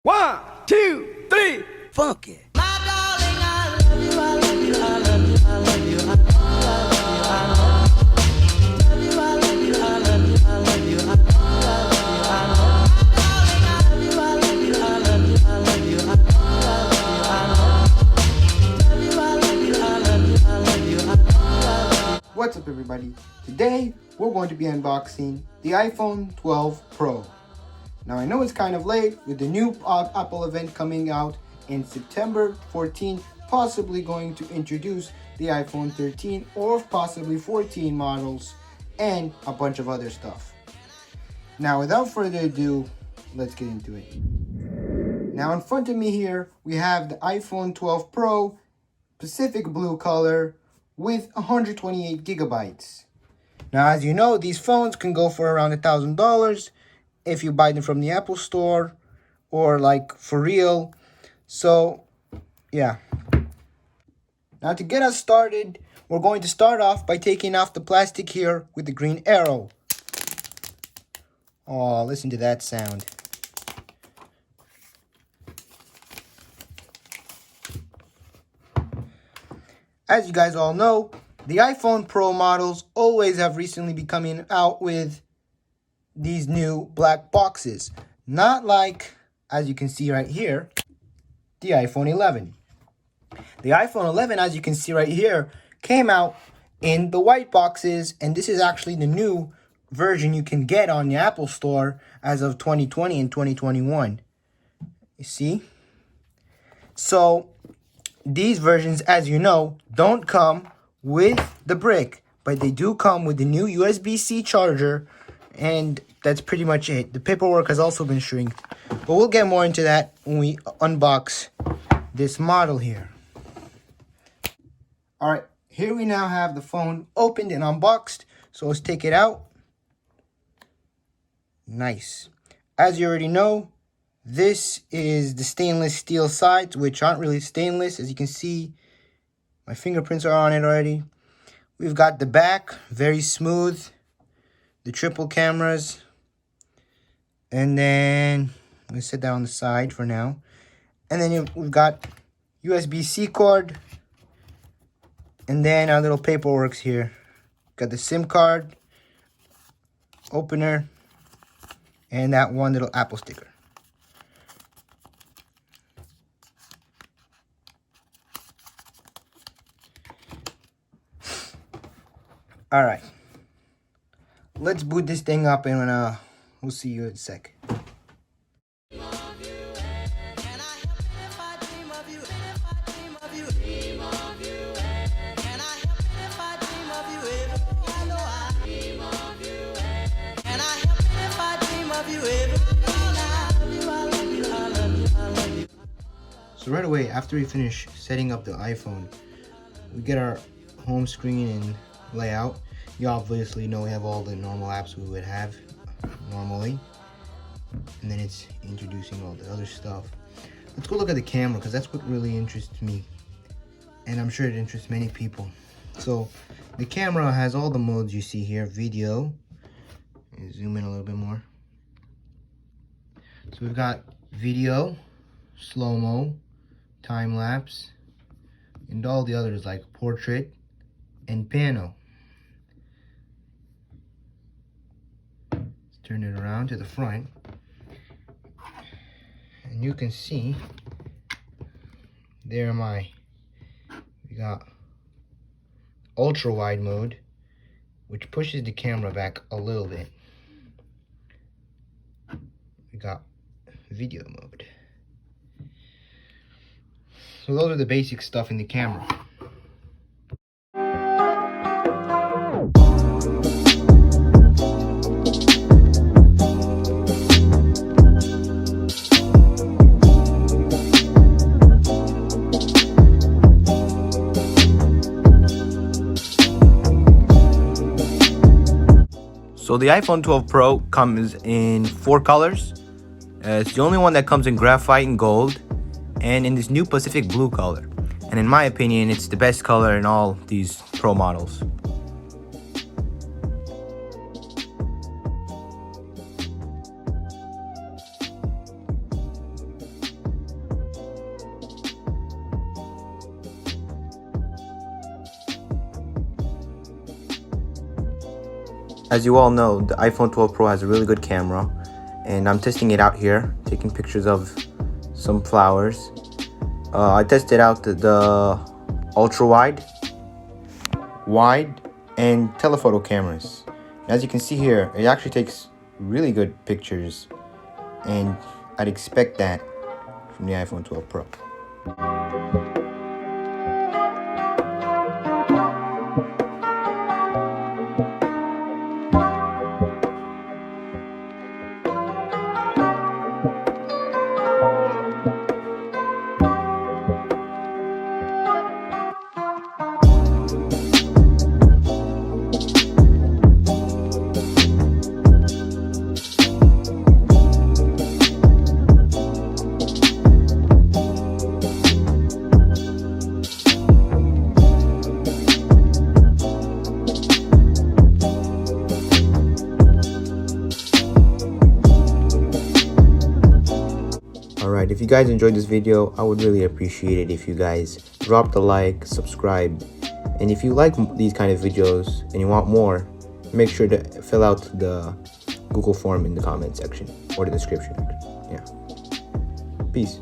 1, 2, 3, funk it. What's up everybody? Today we're going to be unboxing the iPhone 12 Pro. Now I know it's kind of late with the new Apple event coming out in September 14, possibly going to introduce the iPhone 13 or possibly 14 models and a bunch of other stuff. Now without further ado, let's get into it. Now in front of me here we have the iPhone 12 Pro Pacific blue color with 128 gigabytes. Now as you know, these phones can go for around $1,000 if you buy them from the Apple Store or like for real. So yeah. Now to get us started, we're going to start off by taking off the plastic here with the green arrow. Oh, listen to that sound. As you guys all know, the iPhone Pro models always have recently been coming out with these new black boxes. Not like, as you can see right here, the iPhone 11. The iPhone 11, as you can see right here, came out in the white boxes, and this is actually the new version you can get on the Apple Store as of 2020 and 2021. You see? So these versions, as you know, don't come with the brick, but they do come with the new USB-C charger, and that's pretty much it. The paperwork has also been shrinked, but we'll get more into that when we unbox this model here. All right, here we now have the phone opened and unboxed, so let's take it out. Nice. As you already know, this is the stainless steel sides, which aren't really stainless. As you can see, my fingerprints are on it already. We've got the back, very smooth. The triple cameras. And then, I'm going to set that on the side for now. And then we've got USB-C cord. And then our little paperwork here. Got the SIM card, opener, and that one little Apple sticker. All right, let's boot this thing up and we'll see you in a sec. So right away, after we finish setting up the iPhone, we get our home screen and layout. You obviously know we have all the normal apps we would have normally, and then it's introducing all the other stuff. Let's go look at the camera, because that's what really interests me, and I'm sure it interests many people. So the camera has all the modes you see here. Video, zoom in a little bit more. So we've got video, slow-mo, time-lapse, and all the others like portrait and pano. Let's turn it around to the front, and you can see there we got ultra wide mode, which pushes the camera back a little bit. We got video mode. So those are the basic stuff in the camera. So the iPhone 12 Pro comes in 4 colors. It's the only one that comes in graphite and gold, and in this new Pacific blue color. And in my opinion, it's the best color in all these Pro models. As you all know, the iPhone 12 Pro has a really good camera, and I'm testing it out here, taking pictures of some flowers. I tested out the ultra wide, and telephoto cameras. As you can see here, it actually takes really good pictures, and I'd expect that from the iPhone 12 Pro. Alright, if you guys enjoyed this video, I would really appreciate it if you guys dropped a like, subscribe, and if you like these kind of videos and you want more, make sure to fill out the Google form in the comment section or the description. Yeah. Peace.